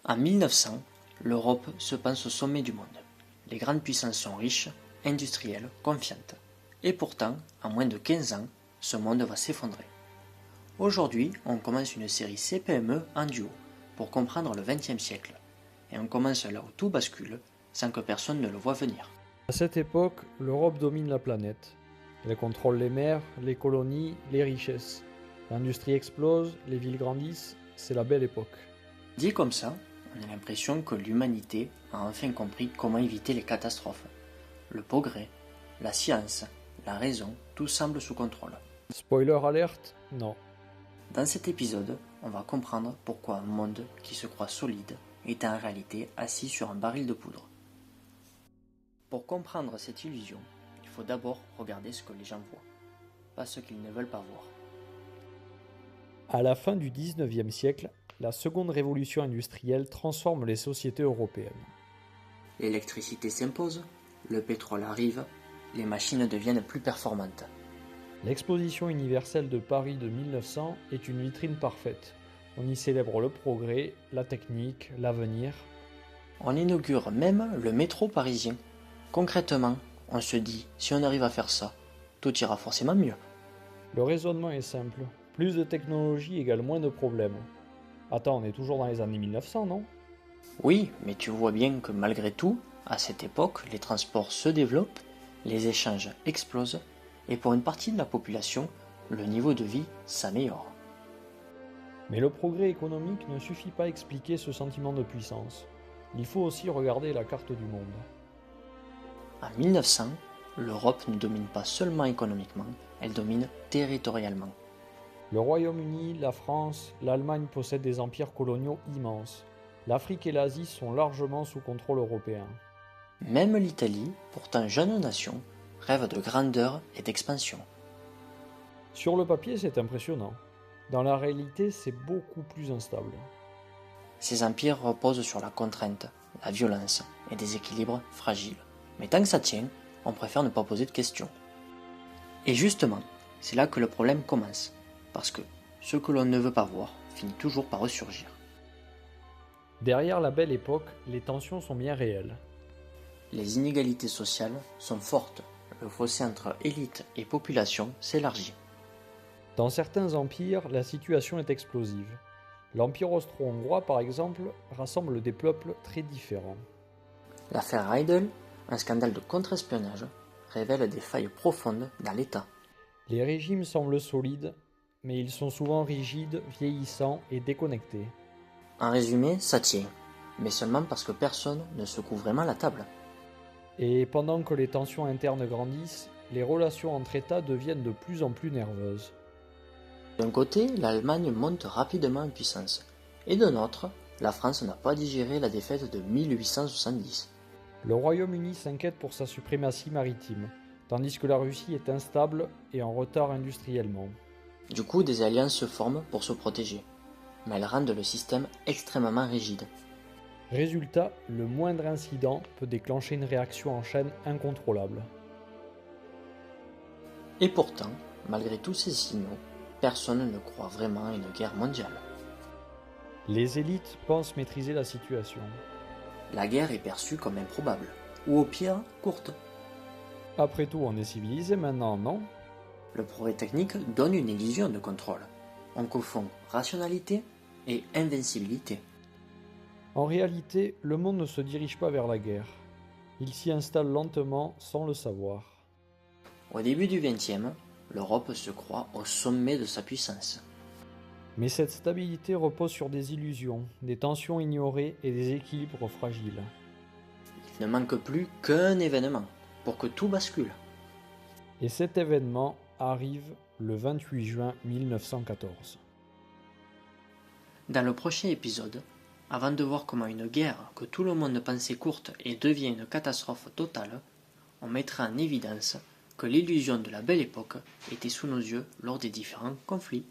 En 1900, l'Europe se pense au sommet du monde. Les grandes puissances sont riches, industrielles, confiantes. Et pourtant, en moins de 15 ans, ce monde va s'effondrer. Aujourd'hui, on commence une série CPME en duo pour comprendre le XXe siècle. Et on commence là où tout bascule, sans que personne ne le voie venir. À cette époque, l'Europe domine la planète. Elle contrôle les mers, les colonies, les richesses. L'industrie explose, les villes grandissent, c'est la belle époque. Dit comme ça, on a l'impression que l'humanité a enfin compris comment éviter les catastrophes. Le progrès, la science, la raison, tout semble sous contrôle. Spoiler alerte, non. Dans cet épisode, on va comprendre pourquoi un monde qui se croit solide est en réalité assis sur un baril de poudre. Pour comprendre cette illusion, il faut d'abord regarder ce que les gens voient, pas ce qu'ils ne veulent pas voir. À la fin du XIXe siècle, la seconde révolution industrielle transforme les sociétés européennes. L'électricité s'impose, le pétrole arrive, les machines deviennent plus performantes. L'exposition universelle de Paris de 1900 est une vitrine parfaite. On y célèbre le progrès, la technique, l'avenir. On inaugure même le métro parisien. Concrètement, on se dit, si on arrive à faire ça, tout ira forcément mieux. Le raisonnement est simple. Plus de technologie égale moins de problèmes. Attends, on est toujours dans les années 1900, non? Oui, mais tu vois bien que malgré tout, à cette époque, les transports se développent, les échanges explosent, et pour une partie de la population, le niveau de vie s'améliore. Mais le progrès économique ne suffit pas à expliquer ce sentiment de puissance. Il faut aussi regarder la carte du monde. En 1900, l'Europe ne domine pas seulement économiquement, elle domine territorialement. Le Royaume-Uni, la France, l'Allemagne possèdent des empires coloniaux immenses. L'Afrique et l'Asie sont largement sous contrôle européen. Même l'Italie, pourtant jeune nation, rêve de grandeur et d'expansion. Sur le papier, c'est impressionnant. Dans la réalité, c'est beaucoup plus instable. Ces empires reposent sur la contrainte, la violence et des équilibres fragiles. Mais tant que ça tient, on préfère ne pas poser de questions. Et justement, c'est là que le problème commence, parce que ce que l'on ne veut pas voir finit toujours par ressurgir. Derrière la belle époque, les tensions sont bien réelles. Les inégalités sociales sont fortes, le fossé entre élite et population s'élargit. Dans certains empires, la situation est explosive. L'Empire austro-hongrois, par exemple, rassemble des peuples très différents. L'affaire Heydel, un scandale de contre-espionnage, révèle des failles profondes dans l'État. Les régimes semblent solides, mais ils sont souvent rigides, vieillissants et déconnectés. En résumé, ça tient, mais seulement parce que personne ne secoue vraiment la table. Et pendant que les tensions internes grandissent, les relations entre États deviennent de plus en plus nerveuses. D'un côté, l'Allemagne monte rapidement en puissance, et de l'autre, la France n'a pas digéré la défaite de 1870. Le Royaume-Uni s'inquiète pour sa suprématie maritime, tandis que la Russie est instable et en retard industriellement. Du coup, des alliances se forment pour se protéger, mais elles rendent le système extrêmement rigide. Résultat, le moindre incident peut déclencher une réaction en chaîne incontrôlable. Et pourtant, malgré tous ces signaux, personne ne croit vraiment à une guerre mondiale. Les élites pensent maîtriser la situation. La guerre est perçue comme improbable, ou au pire, courte. Après tout, on est civilisé maintenant, non? Le progrès technique donne une illusion de contrôle. On confond rationalité et invincibilité. En réalité, le monde ne se dirige pas vers la guerre. Il s'y installe lentement sans le savoir. Au début du XXe, l'Europe se croit au sommet de sa puissance. Mais cette stabilité repose sur des illusions, des tensions ignorées et des équilibres fragiles. Il ne manque plus qu'un événement pour que tout bascule. Et cet événement arrive le 28 juin 1914. Dans le prochain épisode, avant de voir comment une guerre que tout le monde pensait courte et devient une catastrophe totale, on mettra en évidence que l'illusion de la belle époque était sous nos yeux lors des différents conflits.